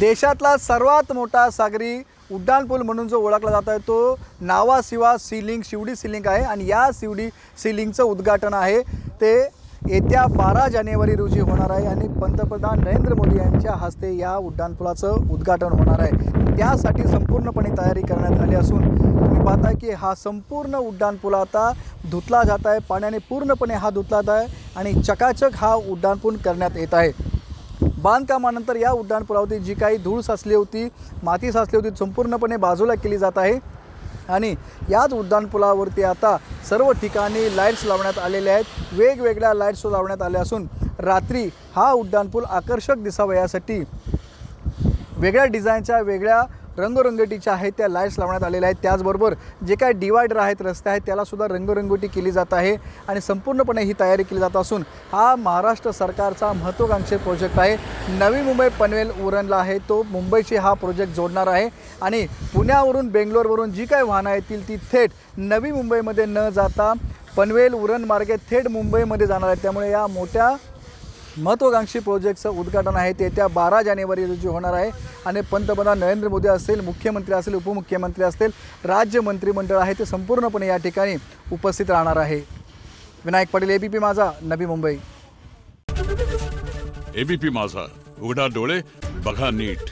देशातला सर्वात मोठा सागरी उड्डाणपूल म्हणून जो ओळखला जात आहे तो Nhava Sheva sea link Sewri sea link आहे आणि या शिवडी सी लिंकचं उद्घाटन आहे ते येत्या 12 जानेवारी रोजी होणार आहे आणि पंतप्रधान नरेंद्र मोदी यांच्या हस्ते या उड्डाणपुलाचं उद्घाटन होणार आहे। त्यासाठी संपूर्णपणे तयारी करण्यात आली असून तुम्ही पाहताय की हा संपूर्ण उड्डाणपूल आता धुतला जात आहे, पाण्याने पूर्णपणे हा धुतला जात आहे आणि चकाचक हा उड्डाणपूल करण्यात येत आहे। बांधकामानंतर या उड्डाणपुलावरती जी काही धूळ साचली होती, माती साचली होती, संपूर्णपणे बाजूला केली जात आहे आणि याच उड्डाणपुलावरती आता सर्व ठिकाणी लाईट्स लावण्यात आलेले आहेत। वेगवेगळ्या लाईट्स लावण्यात आल्या असून रात्री हा उड्डाणपूल आकर्षक दिसावा यासाठी वेगळ्या डिझाईनच्या वेगळ्या रंगरंगोटीच्या आहेत त्या लाईट्स लावण्यात आलेल्या आहेत। त्याचबरोबर जे काही डिवायडर आहेत, रस्ते आहेत, त्याला सुद्धा रंगरंगोटी केली जात आहे आणि संपूर्णपणे ही तयारी केली जात असून हा महाराष्ट्र सरकारचा महत्त्वाकांक्षी प्रोजेक्ट आहे। नवी मुंबई पनवेल उरणला आहे तो मुंबईशी हा प्रोजेक्ट जोडणार आहे आणि पुण्यावरून बेंगलोरवरून जी काही वाहनं येतील ती थेट नवी मुंबईमध्ये न जाता पनवेल उरण मार्गे थेट मुंबईमध्ये जाणार आहे। त्यामुळे या मोठ्या महत्त्वाकांक्षी प्रोजेक्टचं उद्घाटन आहे ते येत्या 12 जानेवारी रोजी होणार आहे आणि पंतप्रधान नरेंद्र मोदी असतील, मुख्यमंत्री असतील, उपमुख्यमंत्री असतील, राज्य मंत्रिमंडळ आहे ते संपूर्णपणे या ठिकाणी उपस्थित राहणार आहे। विनायक पाटील, एबीपी माझा, नवी मुंबई। एबीपी माझा, उघडा डोळे बघा नीट।